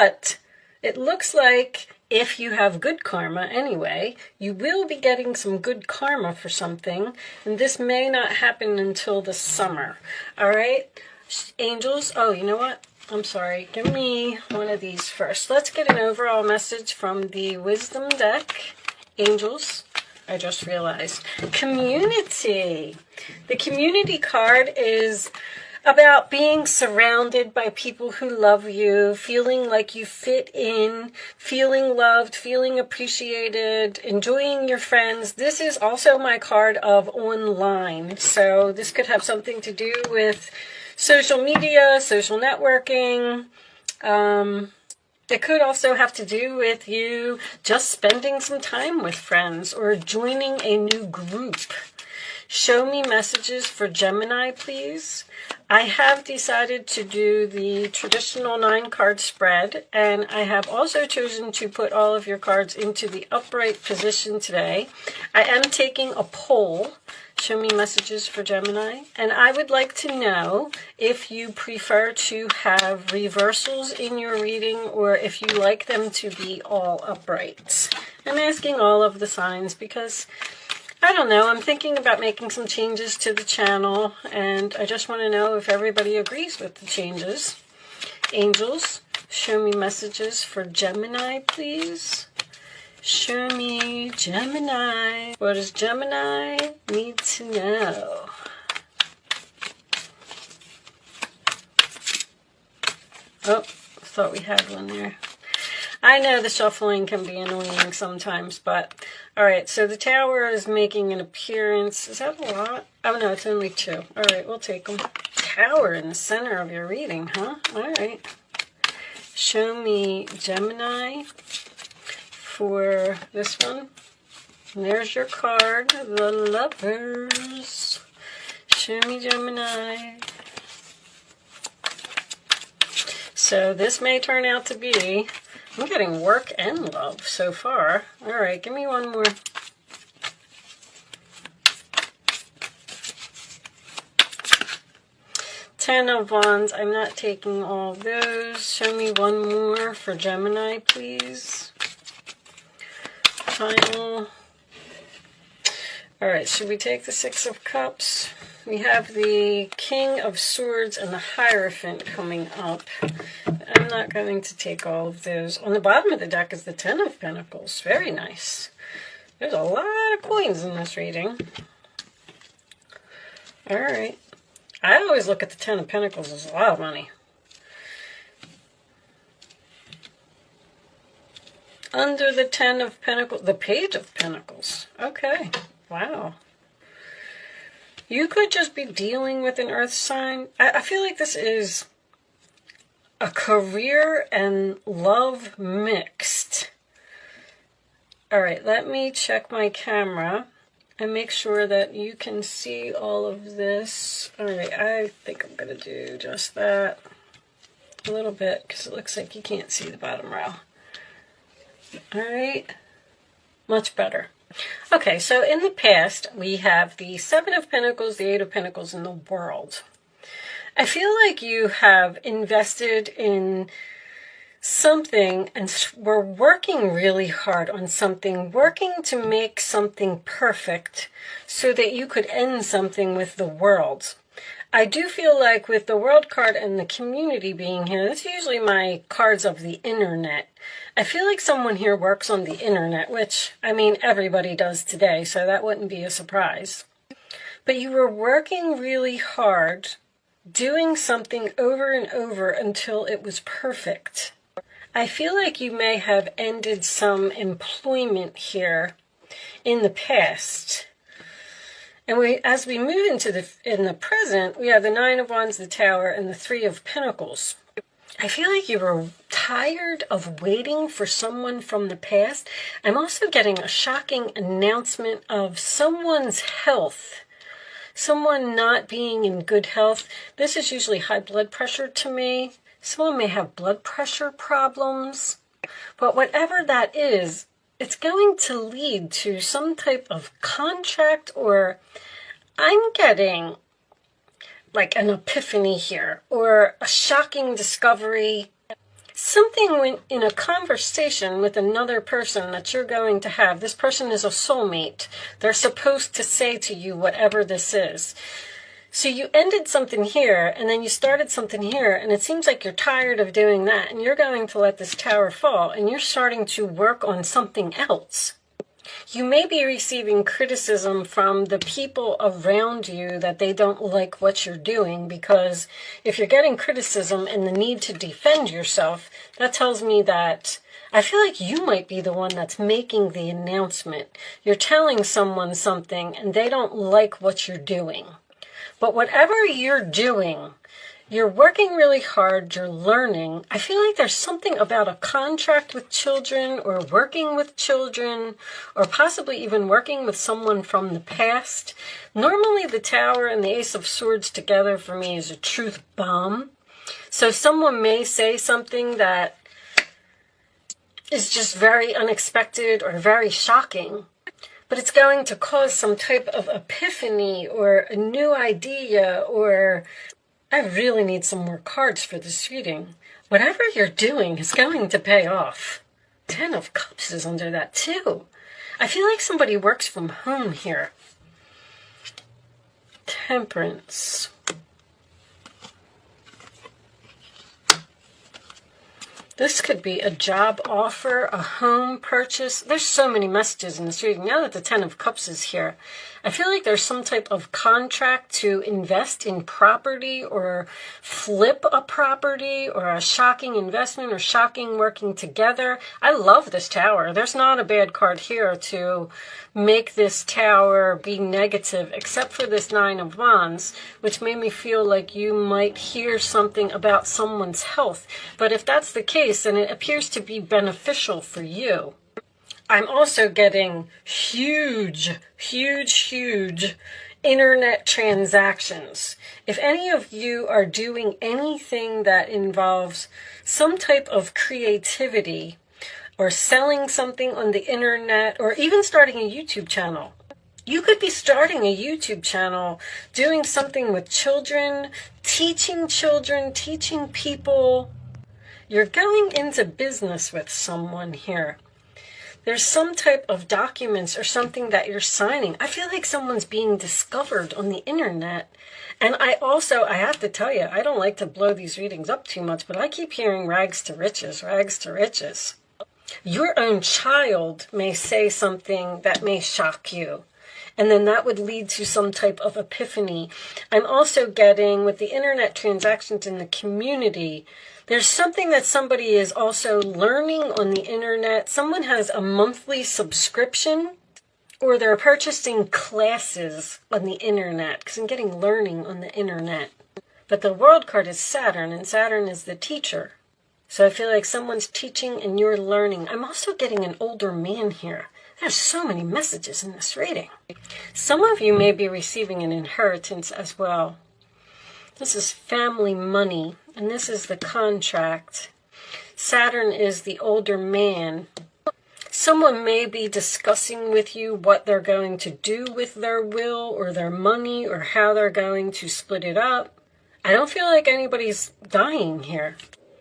But it looks like if you have good karma anyway, you will be getting some good karma for something, and this may not happen until the summer. All right, angels. Oh, you know what? I'm sorry. Give me one of these first. Let's get an overall message from the wisdom deck. Angels. I just realized. Community. The community card is about being surrounded by people who love you, feeling like you fit in, feeling loved, feeling appreciated, enjoying your friends. This is also my card of online. So this could have something to do with social media, social networking. It could also have to do with you just spending some time with friends or joining a new group. Show me messages for Gemini, please. I have decided to do the traditional 9-card spread, and I have also chosen to put all of your cards into the upright position today. I am taking a poll. Show me messages for Gemini. And I would like to know if you prefer to have reversals in your reading or if you like them to be all upright. I'm asking all of the signs because, I don't know, I'm thinking about making some changes to the channel, and I just want to know if everybody agrees with the changes. Angels, show me messages for Gemini, please. Show me Gemini. What does Gemini need to know? Oh, thought we had one there. I know the shuffling can be annoying sometimes, but all right, so the Tower is making an appearance. Is that a lot? Oh, no, it's only 2. All right, we'll take them. Tower in the center of your reading, huh? All right. Show me Gemini for this one. And there's your card, the Lovers. Show me Gemini. So this may turn out to be, I'm getting work and love so far. All right, give me one more. Ten of Wands. I'm not taking all those. Show me one more for Gemini, please. Final. All right, should we take the 6 of Cups? We have the King of Swords and the Hierophant coming up. I'm not going to take all of those. On the bottom of the deck is the 10 of Pentacles. Very nice. There's a lot of coins in this reading. All right. I always look at the 10 of Pentacles as a lot of money. Under the 10 of Pentacles, the Page of Pentacles. Okay. Wow. You could just be dealing with an earth sign. I feel like this is a career and love mixed. All right, let me check my camera and make sure that you can see all of this. All right, I think I'm going to do just that a little bit because it looks like you can't see the bottom row. All right, much better. Okay, so in the past, we have the 7 of Pentacles, the 8 of Pentacles, and the World. I feel like you have invested in something and were working really hard on something, working to make something perfect so that you could end something with the World. I do feel like with the World card and the community being here, that's usually my cards of the internet. I feel like someone here works on the internet, which, I mean, everybody does today, so that wouldn't be a surprise. But you were working really hard, doing something over and over until it was perfect. I feel like you may have ended some employment here in the past. And as we move into in the present, we have the 9 of Wands, the Tower, and the 3 of Pentacles. I feel like you were tired of waiting for someone from the past. I'm also getting a shocking announcement of someone's health. Someone not being in good health. This is usually high blood pressure to me. Someone may have blood pressure problems. But whatever that is, it's going to lead to some type of contract, or I'm getting like an epiphany here, or a shocking discovery. something when in a conversation with another person that you're going to have. This person is a soulmate. They're supposed to say to you whatever this is. So you ended something here, and then you started something here, and it seems like you're tired of doing that, and you're going to let this tower fall, and you're starting to work on something else. You may be receiving criticism from the people around you that they don't like what you're doing, because if you're getting criticism and the need to defend yourself, that tells me that I feel like you might be the one that's making the announcement. You're telling someone something and they don't like what you're doing. But whatever you're doing, you're working really hard, you're learning. I feel like there's something about a contract with children or working with children or possibly even working with someone from the past. Normally the Tower and the Ace of Swords together for me is a truth bomb. So someone may say something that is just very unexpected or very shocking, but it's going to cause some type of epiphany or a new idea, or I really need some more cards for this reading. Whatever you're doing is going to pay off. 10 of Cups is under that too. I feel like somebody works from home here. Temperance. This could be a job offer, a home purchase. There's so many messages in this reading. Now that the 10 of Cups is here, I feel like there's some type of contract to invest in property or flip a property or a shocking investment or shocking working together. I love this Tower. There's not a bad card here to make this Tower be negative, except for this 9 of Wands, which made me feel like you might hear something about someone's health. But if that's the case, then it appears to be beneficial for you. I'm also getting huge internet transactions. If any of you are doing anything that involves some type of creativity or selling something on the internet or even starting a YouTube channel, you could be starting a YouTube channel, doing something with children, teaching people. You're going into business with someone here. There's some type of documents or something that you're signing. I feel like someone's being discovered on the internet. And I have to tell you, I don't like to blow these readings up too much, but I keep hearing rags to riches, rags to riches. Your own child may say something that may shock you, and then that would lead to some type of epiphany. I'm also getting, with the internet transactions in the community, there's something that somebody is also learning on the internet. Someone has a monthly subscription, or they're purchasing classes on the internet, because I'm getting learning on the internet. But the World card is Saturn, and Saturn is the teacher. So I feel like someone's teaching and you're learning. I'm also getting an older man here. There's so many messages in this reading. Some of you may be receiving an inheritance as well. This is family money, and this is the contract. Saturn is the older man. Someone may be discussing with you what they're going to do with their will or their money or how they're going to split it up. I don't feel like anybody's dying here.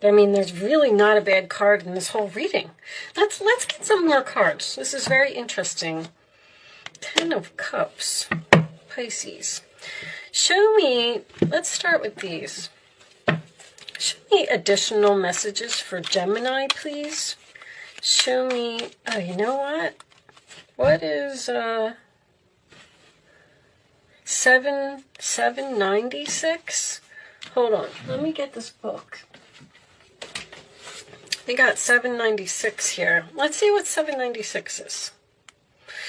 I mean, there's really not a bad card in this whole reading. Let's get some more cards. This is very interesting. 10 of Cups, Pisces. Show me, let's start with these. Show me additional messages for Gemini, please. Show me, oh, you know what? What is 796? Hold on, let me get this book. We got 796 here. Let's see what 796 is.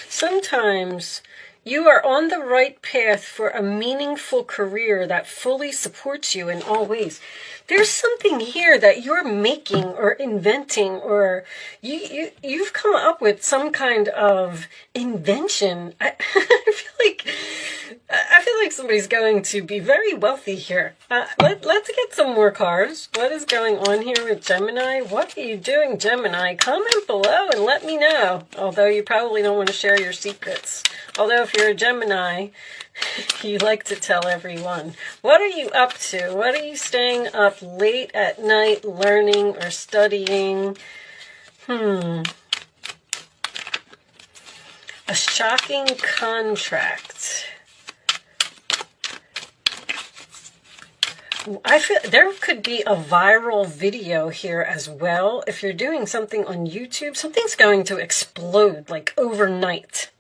Sometimes you are on the right path for a meaningful career that fully supports you in all ways. There's something here that you're making or inventing, or you've come up with some kind of invention. I feel like I feel like somebody's going to be very wealthy here. Let's get some more cards. What is going on here with Gemini? What are you doing, Gemini? Comment below and let me know. Although you probably don't want to share your secrets. Although if you're a Gemini, you like to tell everyone. What are you up to? What are you staying up late at night learning or studying? A shocking contract. I feel there could be a viral video here as well. If you're doing something on YouTube, something's going to explode like overnight.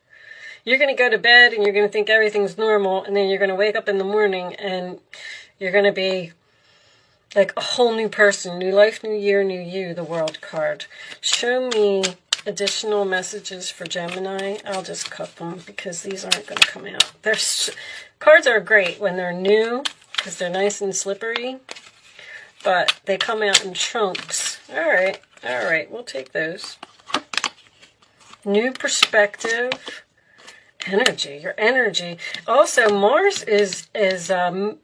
You're going to go to bed and you're going to think everything's normal, and then you're going to wake up in the morning and you're going to be like a whole new person. New life, new year, new you, the world card. Show me additional messages for Gemini. I'll just cut them because these aren't going to come out. Cards are great when they're new, because they're nice and slippery, but they come out in chunks. All right, we'll take those. New perspective, energy, your energy. Also, Mars is in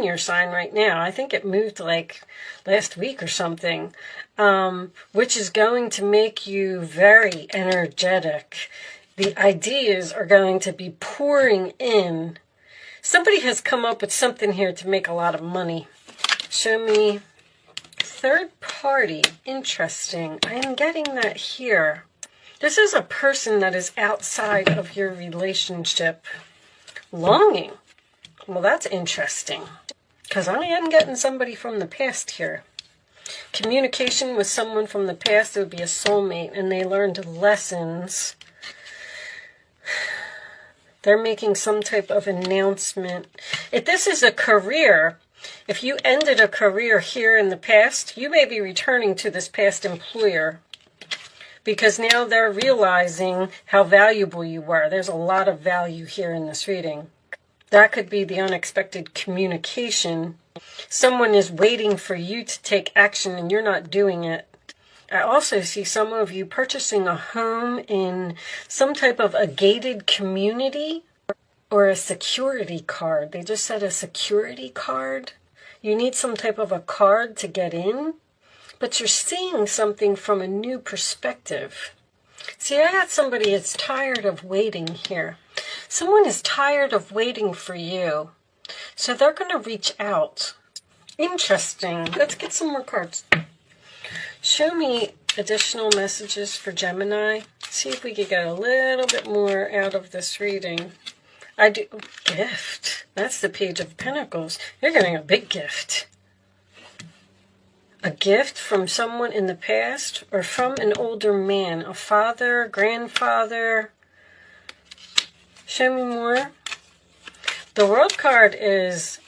your sign right now. I think it moved like last week or something, which is going to make you very energetic. The ideas are going to be pouring in. Somebody has come up with something here to make a lot of money. Show me third party. Interesting. I am getting that here. This is a person that is outside of your relationship. Longing. Well, that's interesting. Because I am getting somebody from the past here. Communication with someone from the past. It would be a soulmate, and they learned lessons. They're making some type of announcement. If this is a career, if you ended a career here in the past, you may be returning to this past employer because now they're realizing how valuable you were. There's a lot of value here in this reading. That could be the unexpected communication. Someone is waiting for you to take action and you're not doing it. I also see some of you purchasing a home in some type of a gated community or a security card. They just said a security card. You need some type of a card to get in, but you're seeing something from a new perspective. See, I got somebody that's tired of waiting here. Someone is tired of waiting for you, so they're going to reach out. Interesting. Let's get some more cards. Show me additional messages for Gemini. See if we could get a little bit more out of this reading. I do. Gift. That's the Page of Pentacles. You're getting a big gift. A gift from someone in the past or from an older man. A father, grandfather. Show me more. The World card is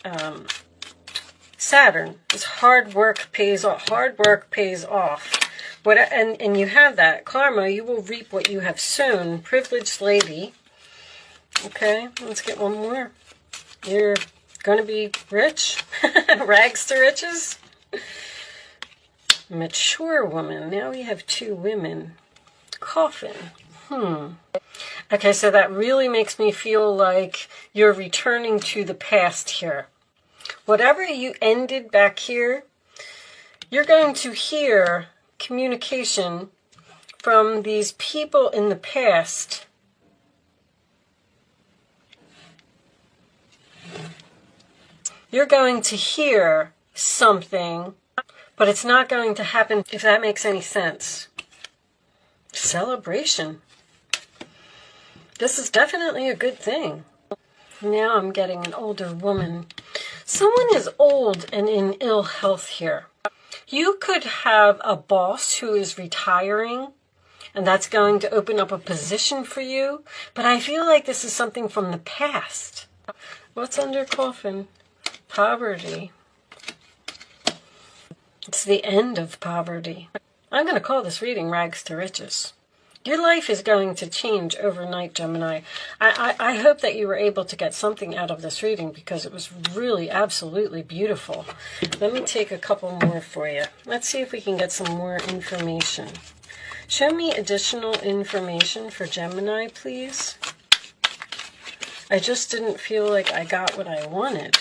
Saturn. It's hard work pays off. Hard work pays off. And you have that. Karma, you will reap what you have sown. Privileged lady. Okay, let's get one more. You're going to be rich. Rags to riches. Mature woman. Now we have two women. Coffin. Okay, so that really makes me feel like you're returning to the past here. Whatever you ended back here, you're going to hear communication from these people in the past. You're going to hear something, but it's not going to happen, if that makes any sense. Celebration. This is definitely a good thing. Now I'm getting an older woman. Someone is old and in ill health here. You could have a boss who is retiring, and that's going to open up a position for you. But I feel like this is something from the past. What's under coffin? Poverty. It's the end of poverty. I'm going to call this reading Rags to Riches. Your life is going to change overnight, Gemini. I hope that you were able to get something out of this reading because it was really absolutely beautiful. Let me take a couple more for you. Let's see if we can get some more information. Show me additional information for Gemini, please. I just didn't feel like I got what I wanted.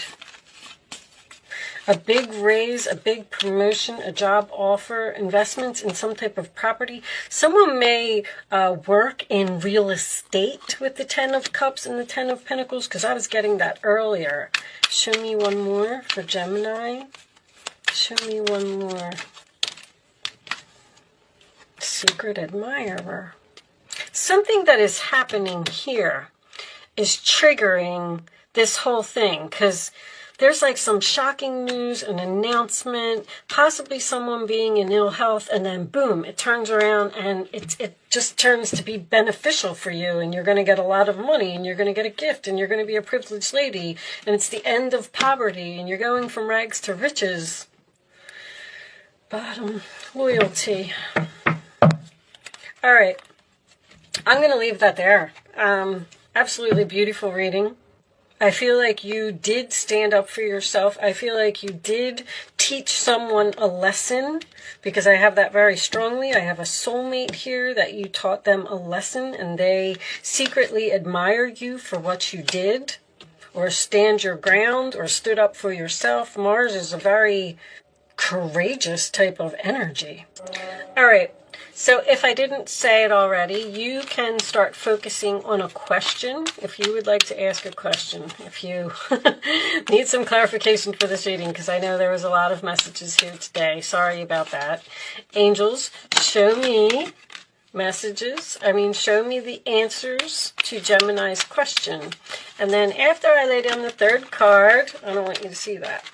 A big raise, a big promotion, a job offer, investments in some type of property. Someone may work in real estate with the Ten of Cups and the Ten of Pentacles, because I was getting that earlier. Show me one more for Gemini. Show me one more. Secret admirer. Something that is happening here is triggering this whole thing, because there's like some shocking news, an announcement, possibly someone being in ill health, and then boom, it turns around and it just turns to be beneficial for you, and you're going to get a lot of money, and you're going to get a gift, and you're going to be a privileged lady, and it's the end of poverty, and you're going from rags to riches. Bottom, loyalty. All right, I'm going to leave that there. Absolutely beautiful reading. I feel like you did stand up for yourself. I feel like you did teach someone a lesson, because I have that very strongly. I have a soulmate here that you taught them a lesson, and they secretly admire you for what you did, or stand your ground, or stood up for yourself. Mars is a very courageous type of energy. All right. So if I didn't say it already, you can start focusing on a question. If you would like to ask a question, if you need some clarification for this reading, because I know there was a lot of messages here today. Sorry about that. Angels, show me messages. Show me the answers to Gemini's question. And then after I lay down the third card, I don't want you to see that.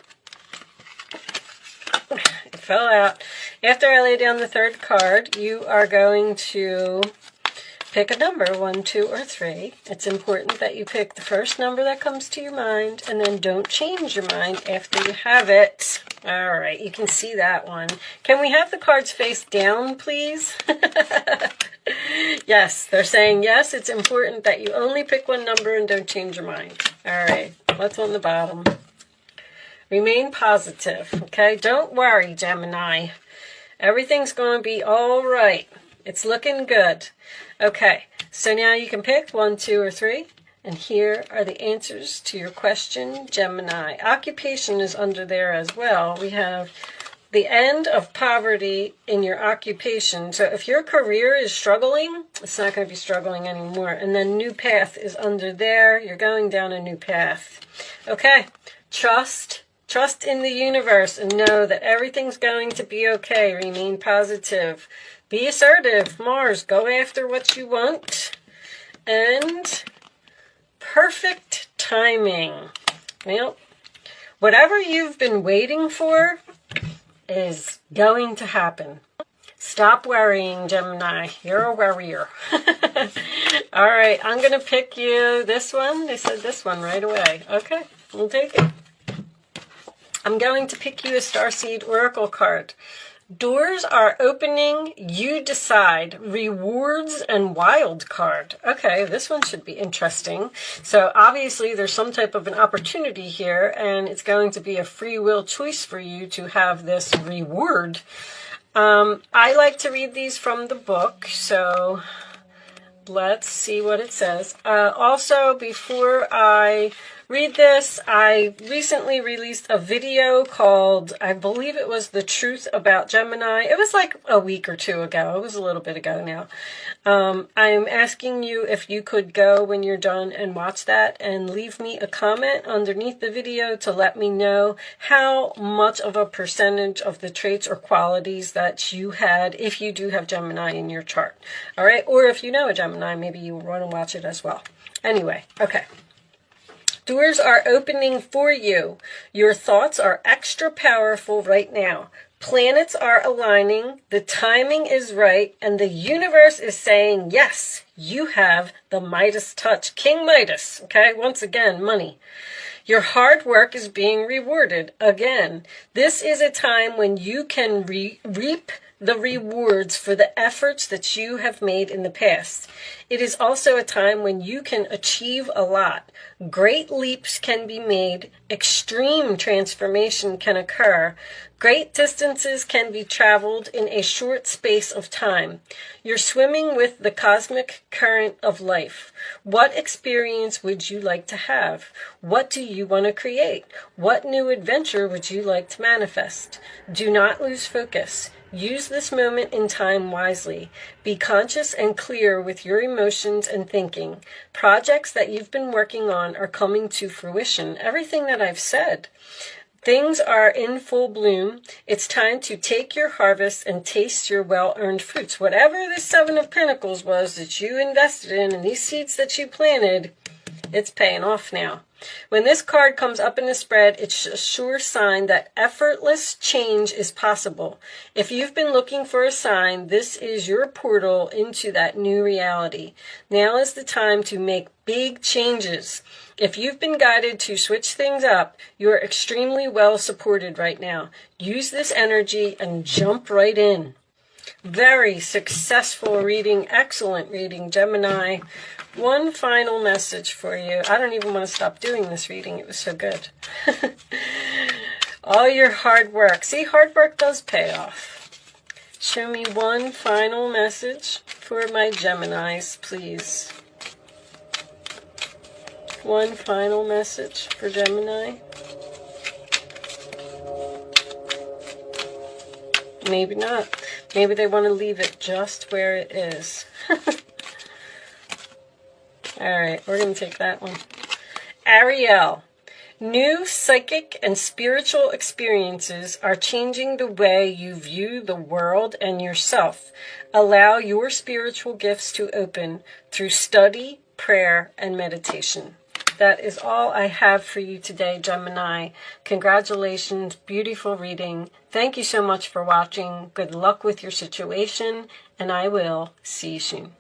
It fell out. After I lay down the third card, you are going to pick a number, 1, 2, or 3. It's important that you pick the first number that comes to your mind, and then don't change your mind after you have it. All right, you can see that one. Can we have the cards face down, please? Yes, they're saying yes, it's important that you only pick one number and don't change your mind. All right, what's on the bottom? Remain positive, okay? Don't worry, Gemini. Everything's going to be all right. It's looking good. Okay, so now you can pick 1, 2, or 3. And here are the answers to your question, Gemini. Occupation is under there as well. We have the end of poverty in your occupation. So if your career is struggling, it's not going to be struggling anymore. And then new path is under there. You're going down a new path. Okay, trust in the universe and know that everything's going to be okay. Remain positive. Be assertive, Mars. Go after what you want. And perfect timing. Well, whatever you've been waiting for is going to happen. Stop worrying, Gemini. You're a worrier. All right, I'm going to pick you this one. They said this one right away. Okay, we'll take it. I'm going to pick you a Starseed Oracle card. Doors are opening, you decide. Rewards and wild card. Okay, this one should be interesting. So obviously there's some type of an opportunity here, and it's going to be a free will choice for you to have this reward. I like to read these from the book, so let's see what it says. Also, before I read this, I recently released a video called, I believe it was The Truth About Gemini. It was like a week or two ago. It was a little bit ago now. I'm asking you if you could go when you're done and watch that and leave me a comment underneath the video to let me know how much of a percentage of the traits or qualities that you had if you do have Gemini in your chart. All right, or if you know a Gemini, maybe you will want to watch it as well. Anyway, okay. Doors are opening for you. Your thoughts are extra powerful right now. Planets are aligning. The timing is right. And the universe is saying, yes, you have the Midas touch. King Midas. Okay, once again, money. Your hard work is being rewarded. Again, this is a time when you can reap the rewards for the efforts that you have made in the past. It is also a time when you can achieve a lot. Great leaps can be made. Extreme transformation can occur. Great distances can be traveled in a short space of time. You're swimming with the cosmic current of life. What experience would you like to have? What do you want to create? What new adventure would you like to manifest? Do not lose focus. Use this moment in time wisely. Be conscious and clear with your emotions and thinking. Projects that you've been working on are coming to fruition. Everything that I've said. Things are in full bloom. It's time to take your harvest and taste your well-earned fruits. Whatever the Seven of Pentacles was that you invested in and these seeds that you planted, it's paying off now. When this card comes up in the spread, it's a sure sign that effortless change is possible. If you've been looking for a sign, this is your portal into that new reality. Now is the time to make big changes. If you've been guided to switch things up, you're extremely well supported right now. Use this energy and jump right in. Very successful reading, excellent reading, Gemini. One final message for you. I don't even want to stop doing this reading. It was so good. All your hard work. See, hard work does pay off. Show me one final message for my Geminis, please. One final message for Gemini. Maybe not. Maybe they want to leave it just where it is. Alright, we're going to take that one. Ariel. New psychic and spiritual experiences are changing the way you view the world and yourself. Allow your spiritual gifts to open through study, prayer, and meditation. That is all I have for you today, Gemini. Congratulations, beautiful reading. Thank you so much for watching. Good luck with your situation, and I will see you soon.